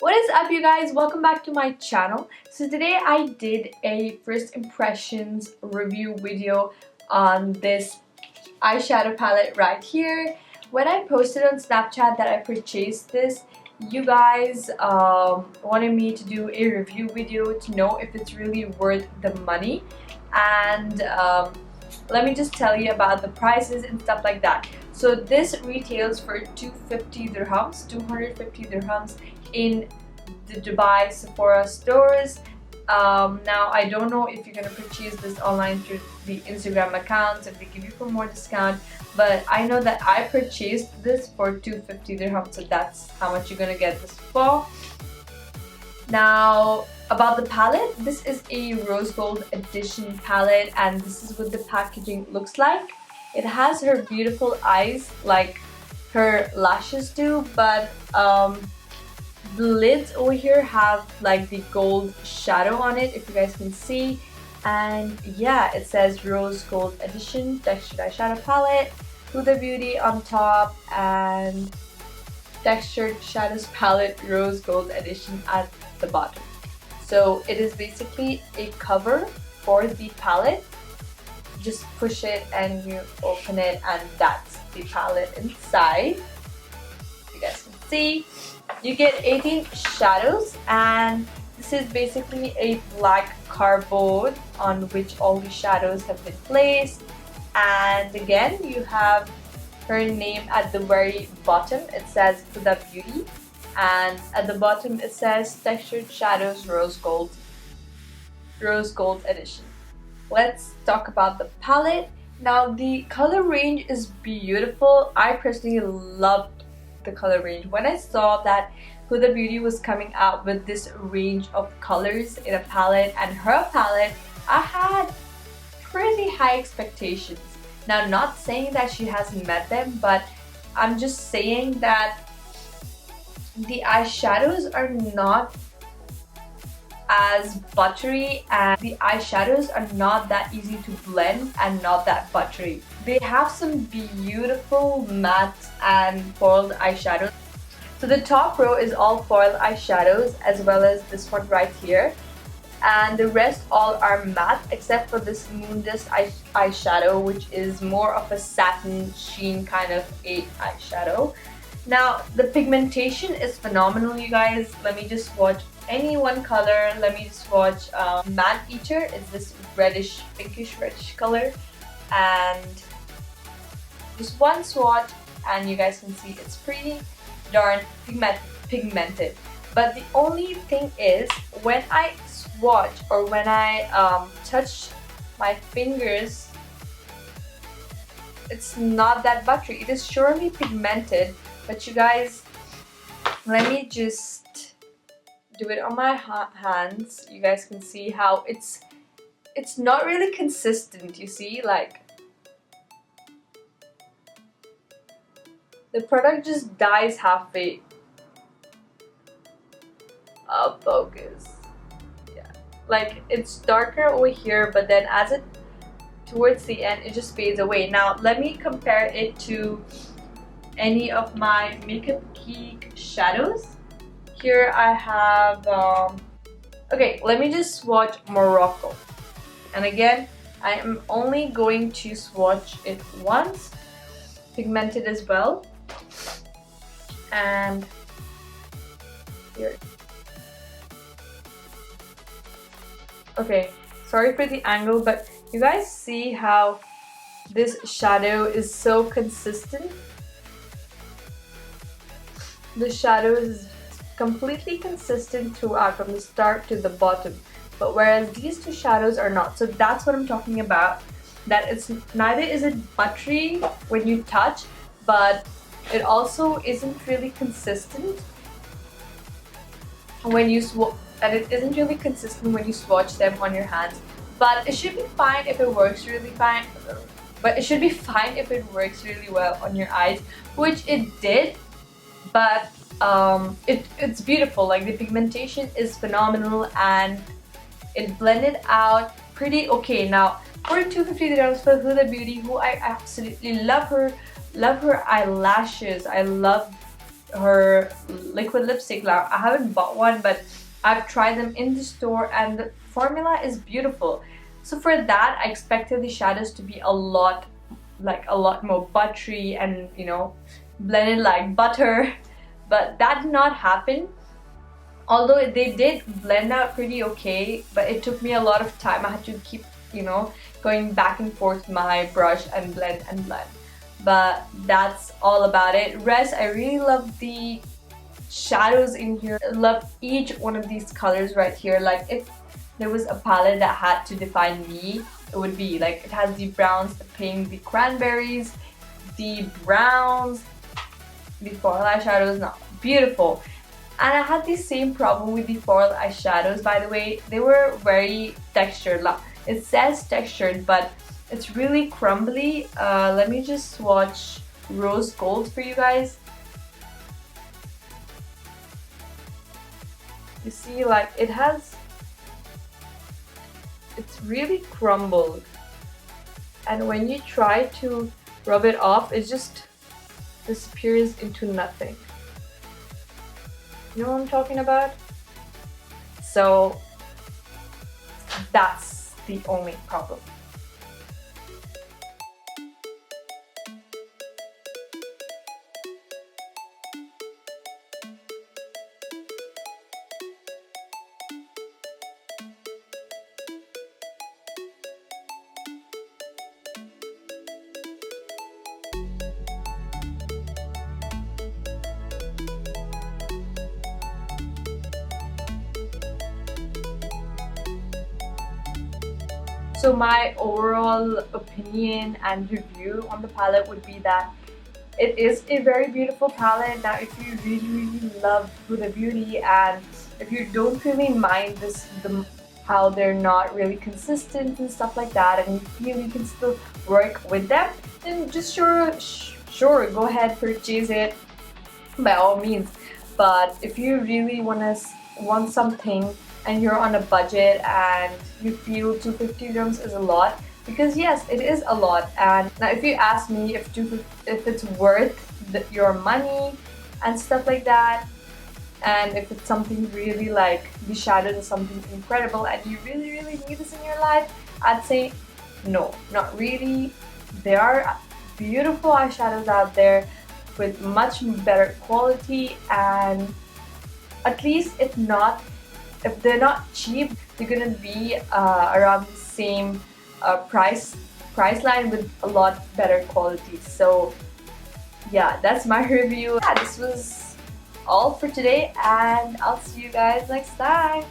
What is up, you guys? Welcome back to my channel. So today I did a first impressions review video on this eyeshadow palette right here. When I posted on Snapchat that I purchased this, you guys wanted me to do a review video to know if it's really worth the money, and let me just tell you about the prices and stuff like that. So this retails for 250 dirhams, 250 dirhams in the Dubai Sephora stores. Now I don't know if you're gonna purchase this online through the Instagram accounts, if they give you for more discount, but I know that I purchased this for 250 dirhams, so that's how much you're gonna get this for. Now about the palette, this is a rose gold edition palette, and this is what the packaging looks like. It has her beautiful eyes like her lashes do, but the lids over here have like the gold shadow on it, if you guys can see. And yeah, it says Rose Gold Edition Textured Eyeshadow Palette, Huda Beauty on top, and Textured Shadows Palette Rose Gold Edition at the bottom. So it is basically a cover for the palette. Just push it and you open it, and that's the palette inside. You guys can see. You get 18 shadows, and this is basically a black cardboard on which all the shadows have been placed. And again, you have her name at the very bottom. It says Huda Beauty, and at the bottom it says Textured Shadows Rose Gold Edition. Let's talk about the palette. Now the color range is beautiful. I personally loved the color range. When I saw that Huda Beauty was coming out with this range of colors in a palette, and her palette, I had pretty high expectations. Now, not saying that she hasn't met them, but I'm just saying that the eyeshadows are not as buttery, and the eyeshadows are not that easy to blend and not that buttery. They have some beautiful matte and foiled eyeshadows. So the top row is all foiled eyeshadows, as well as this one right here, and the rest all are matte except for this Moon Dust eyeshadow, which is more of a satin sheen kind of a eyeshadow. Now the pigmentation is phenomenal, you guys. Let me just swatch any one color. Let me just swatch Matte Eater. Is this reddish, pinkish reddish color, and just one swatch and you guys can see it's pretty darn pigmented. But the only thing is, when I swatch or when I touch my fingers, it's not that buttery. It is surely pigmented, but you guys, let me just do it on my hands. You guys can see how it's not really consistent. You see, like the product just dies halfway. I'll focus. Yeah, like it's darker over here, but then as it towards the end, it just fades away. Now let me compare it to any of my Makeup Geek shadows. Here I have okay, let me just swatch Morocco, and again I am only going to swatch it once. Pigmented as well. And here, okay, sorry for the angle, but you guys see how this shadow is so consistent. The shadow is completely consistent throughout, from the start to the bottom, but whereas these two shadows are not. So that's what I'm talking about, that it's neither is it buttery when you touch, but it also isn't really consistent when you swatch them on your hands. But it should be fine if it works really fine. But it should be fine if it works really well on your eyes, which it did. But it's beautiful. Like the pigmentation is phenomenal, and it blended out pretty okay. Now for 250 dirhams for Huda Beauty, who I absolutely love her eyelashes. I love her liquid lipstick now. I haven't bought one, but I've tried them in the store and the formula is beautiful. So for that, I expected the shadows to be a lot more buttery and, you know, blended like butter, but that did not happen. Although they did blend out pretty okay, but it took me a lot of time. I had to keep, you know, going back and forth with my brush and blend and blend. But that's all about it. Rest, I really love the shadows in here. I love each one of these colors right here. Like, if there was a palette that had to define me, it would be like, it has the browns, the pink, the cranberries, the browns, the foil eyeshadows. Now, beautiful. And I had the same problem with the foil eyeshadows, by the way. They were very textured. It says textured, but it's really crumbly. Let me just swatch Rosegold for you guys. You see, like, it's really crumbled. And when you try to rub it off, it just disappears into nothing. You know what I'm talking about? So that's the only problem. So my overall opinion and review on the palette would be that it is a very beautiful palette. Now, if you really love Huda Beauty and if you don't really mind how they're not really consistent and stuff like that, and you feel you can still work with them, then just sure go ahead, purchase it by all means. But if you really want something and you're on a budget and you feel 250 grams is a lot, because yes, it is a lot. And now if you ask me if it's worth your money and stuff like that, and if it's something really like the shadows is something incredible and you really need this in your life, I'd say no, not really. There are beautiful eyeshadows out there with much better quality, and at least if they're not cheap, they're gonna be around the same price line with a lot better quality. So yeah, that's my review. Yeah, this was all for today, and I'll see you guys next time.